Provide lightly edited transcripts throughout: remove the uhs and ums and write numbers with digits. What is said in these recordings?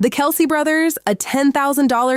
The Kelce brothers, a $10,000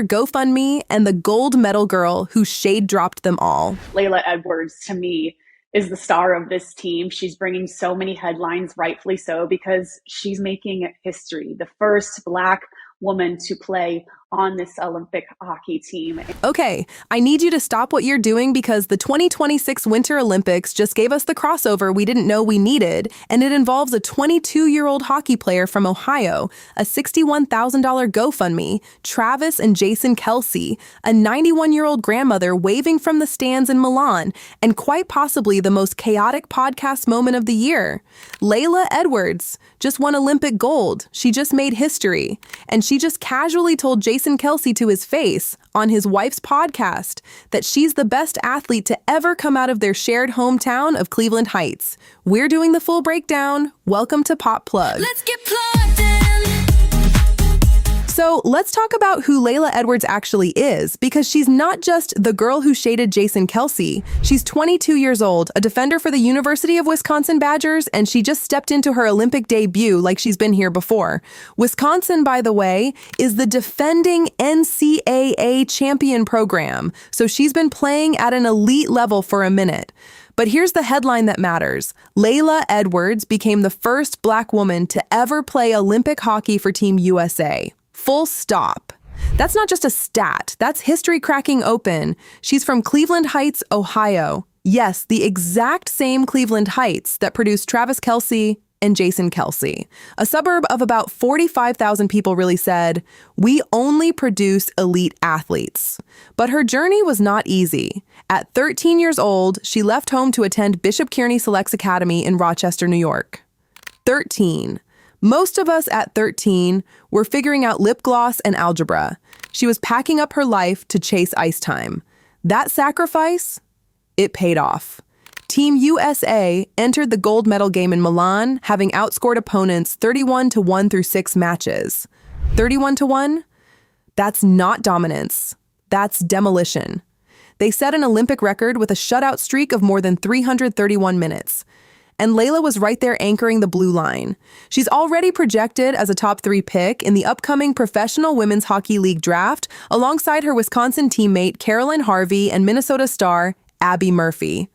GoFundMe, and the gold medal girl who shade dropped them all. Layla Edwards, to me, is the star of this team. She's bringing so many headlines, rightfully so, because she's making history. The first Black woman to play on this Olympic hockey team. Okay, I need you to stop what you're doing because the 2026 Winter Olympics just gave us the crossover we didn't know we needed, and it involves a 22-year-old hockey player from Ohio, a $61,000 GoFundMe, Travis and Jason Kelce, a 91-year-old grandmother waving from the stands in Milan, and quite possibly the most chaotic podcast moment of the year. Layla Edwards just won Olympic gold. She just made history, and she just casually told Jason Kelce to his face on his wife's podcast that she's the best athlete to ever come out of their shared hometown of Cleveland Heights. We're doing the full breakdown. Welcome to PopPlug. Let's get plugged in. So let's talk about who Layla Edwards actually is, because she's not just the girl who shaded Jason Kelce. She's 22 years old, a defender for the University of Wisconsin Badgers, and she just stepped into her Olympic debut like she's been here before. Wisconsin, by the way, is the defending NCAA champion program, so she's been playing at an elite level for a minute. But here's the headline that matters. Layla Edwards became the first Black woman to ever play Olympic hockey for Team USA. Full stop. That's not just a stat. That's history cracking open. She's from Cleveland Heights, Ohio. Yes, the exact same Cleveland Heights that produced Travis Kelce and Jason Kelce. A suburb of about 45,000 people really said, "We only produce elite athletes." But her journey was not easy. At 13 years old, she left home to attend Bishop Kearney Selects Academy in Rochester, New York. 13. Most of us at 13 were figuring out lip gloss and algebra. She was packing up her life to chase ice time. That sacrifice, it paid off. Team USA entered the gold medal game in Milan, having outscored opponents 31-1 through 6 matches. 31-1? That's not dominance. That's demolition. They set an Olympic record with a shutout streak of more than 331 minutes. And Layla was right there anchoring the blue line. She's already projected as a top 3 pick in the upcoming Professional Women's Hockey League draft, alongside her Wisconsin teammate Carolyn Harvey and Minnesota star Abby Murphy.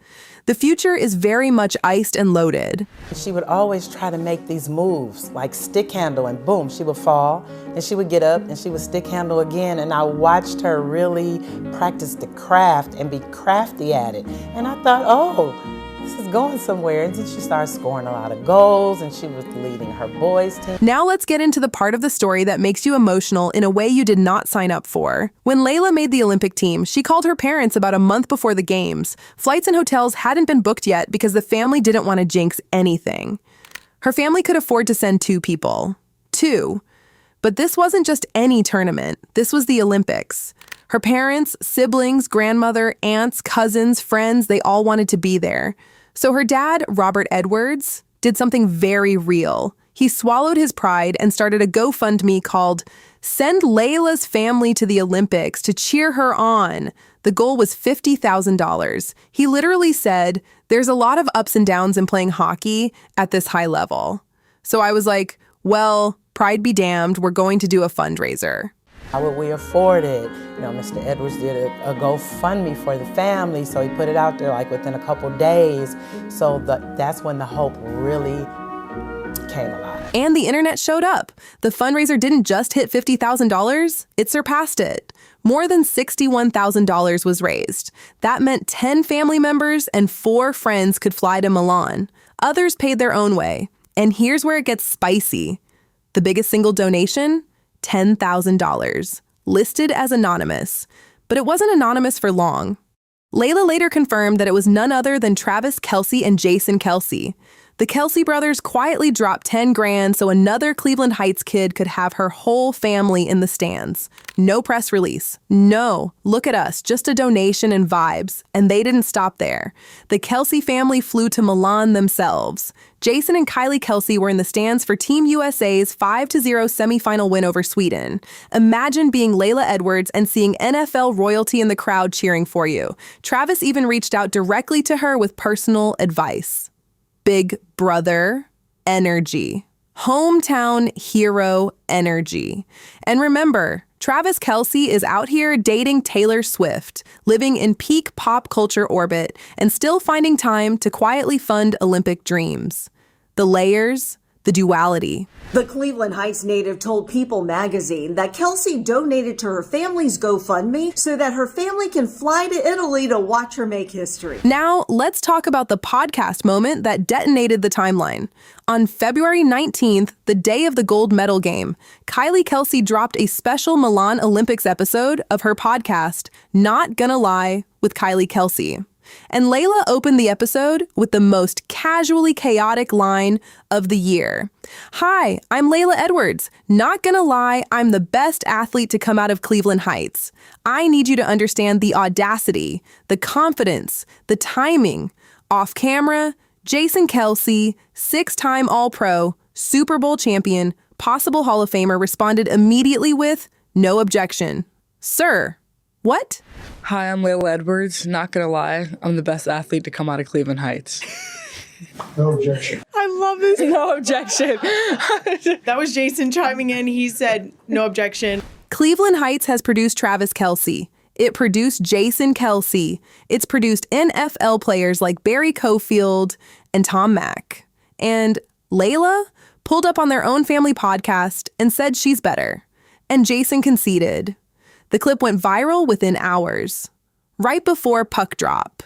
The future is very much iced and loaded. She would always try to make these moves, like stick handle, and boom, she would fall, and she would get up, and she would stick handle again, and I watched her really practice the craft and be crafty at it. And I thought, oh, this is going somewhere. And then she started scoring a lot of goals, and she was leading her boys' team. Now let's get into the part of the story that makes you emotional in a way you did not sign up for. When Layla made the Olympic team, she called her parents about a month before the games. Flights and hotels hadn't been booked yet because the family didn't want to jinx anything. Her family could afford to send 2 people. 2. But this wasn't just any tournament. This was the Olympics. Her parents, siblings, grandmother, aunts, cousins, friends, they all wanted to be there. So her dad, Robert Edwards, did something very real. He swallowed his pride and started a GoFundMe called Send Layla's Family to the Olympics to cheer her on. The goal was $50,000. He literally said, there's a lot of ups and downs in playing hockey at this high level. So I was like, well, pride be damned, we're going to do a fundraiser. How would we afford it? You know, Mr. Edwards did a GoFundMe for the family, so he put it out there like within a couple days. So that's when the hope really came alive. And the internet showed up. The fundraiser didn't just hit $50,000, it surpassed it. More than $61,000 was raised. That meant 10 family members and 4 friends could fly to Milan. Others paid their own way. And here's where it gets spicy. The biggest single donation? $10,000, listed as anonymous. But it wasn't anonymous for long. Layla later confirmed that it was none other than Travis Kelce and Jason Kelce. The Kelce brothers quietly dropped 10 grand so another Cleveland Heights kid could have her whole family in the stands. No press release. No, look at us, just a donation and vibes. And they didn't stop there. The Kelce family flew to Milan themselves. Jason and Kylie Kelce were in the stands for Team USA's 5-0 semifinal win over Sweden. Imagine being Layla Edwards and seeing NFL royalty in the crowd cheering for you. Travis even reached out directly to her with personal advice. Big brother energy. Hometown hero energy. And remember, Travis Kelce is out here dating Taylor Swift, living in peak pop culture orbit, and still finding time to quietly fund Olympic dreams. The layers, the duality. The Cleveland Heights native told People magazine that Kelce donated to her family's GoFundMe so that her family can fly to Italy to watch her make history. Now, let's talk about the podcast moment that detonated the timeline. On February 19th, the day of the gold medal game, Kelce dropped a special Milan Olympics episode of her podcast, Not Gonna Lie with Kelce. And Layla opened the episode with the most casually chaotic line of the year. "Hi, I'm Layla Edwards. Not gonna lie, I'm the best athlete to come out of Cleveland Heights. I need you to understand the audacity, the confidence, the timing. Off camera, Jason Kelce, 6-time All-Pro, Super Bowl champion, possible Hall of Famer, responded immediately with, 'No objection.' Sir, what?" Hi, I'm Layla Edwards. Not gonna lie, I'm the best athlete to come out of Cleveland Heights. No objection. I love this. No objection. That was Jason chiming in. He said, no objection. Cleveland Heights has produced Travis Kelce. It produced Jason Kelce. It's produced NFL players like Barry Cofield and Tom Mack. And Layla pulled up on their own family podcast and said she's better. And Jason conceded. The clip went viral within hours, right before puck drop.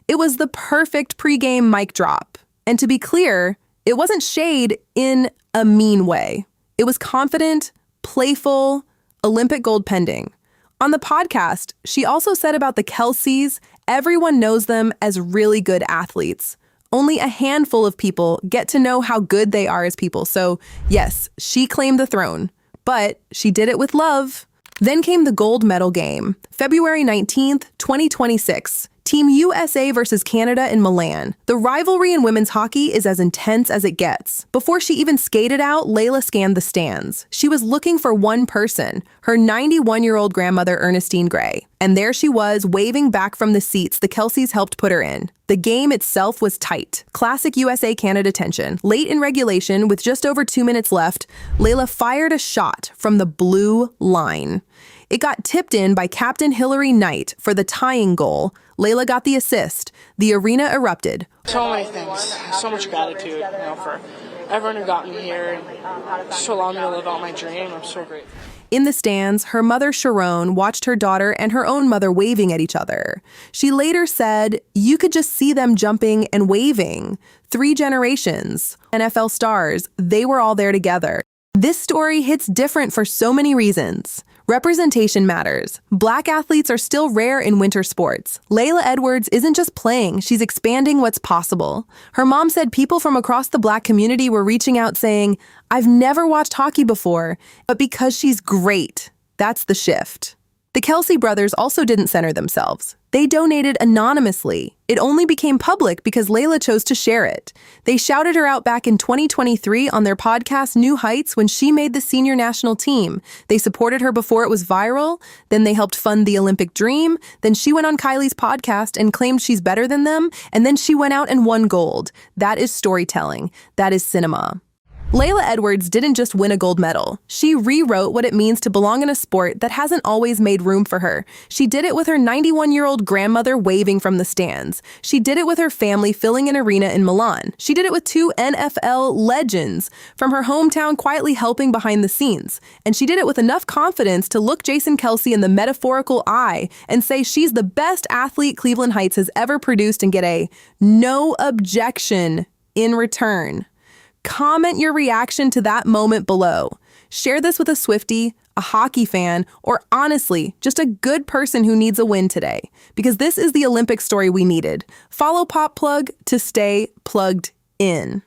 It was the perfect pregame mic drop. And to be clear, it wasn't shade in a mean way. It was confident, playful, Olympic gold pending. On the podcast, she also said about the Kelces, everyone knows them as really good athletes. Only a handful of people get to know how good they are as people. So yes, she claimed the throne, but she did it with love. Then came the gold medal game, February 19th, 2026. Team USA versus Canada in Milan. The rivalry in women's hockey is as intense as it gets. Before she even skated out, Layla scanned the stands. She was looking for one person, her 91-year-old grandmother, Ernestine Gray. And there she was, waving back from the seats the Kelces helped put her in. The game itself was tight. Classic USA-Canada tension. Late in regulation, with just over 2 minutes left, Layla fired a shot from the blue line. It got tipped in by Captain Hillary Knight for the tying goal. Layla got the assist. The arena erupted. So many things. So much gratitude, for everyone who got me here and just allowed me to live out my dream. I'm so grateful. In the stands, her mother Sharon watched her daughter and her own mother waving at each other. She later said, "You could just see them jumping and waving. 3 generations, NFL stars, they were all there together." This story hits different for so many reasons. Representation matters. Black athletes are still rare in winter sports. Layla Edwards isn't just playing, she's expanding what's possible. Her mom said people from across the Black community were reaching out saying, "I've never watched hockey before, but because she's great." That's the shift. The Kelce brothers also didn't center themselves. They donated anonymously. It only became public because Layla chose to share it. They shouted her out back in 2023 on their podcast New Heights when she made the senior national team. They supported her before it was viral. Then they helped fund the Olympic dream. Then she went on Kylie's podcast and claimed she's better than them. And then she went out and won gold. That is storytelling. That is cinema. Layla Edwards didn't just win a gold medal. She rewrote what it means to belong in a sport that hasn't always made room for her. She did it with her 91-year-old grandmother waving from the stands. She did it with her family filling an arena in Milan. She did it with 2 NFL legends from her hometown quietly helping behind the scenes. And she did it with enough confidence to look Jason Kelce in the metaphorical eye and say she's the best athlete Cleveland Heights has ever produced and get a no objection in return. Comment your reaction to that moment below. Share this with a Swiftie, a hockey fan, or honestly, just a good person who needs a win today. Because this is the Olympic story we needed. Follow PopPlug to stay plugged in.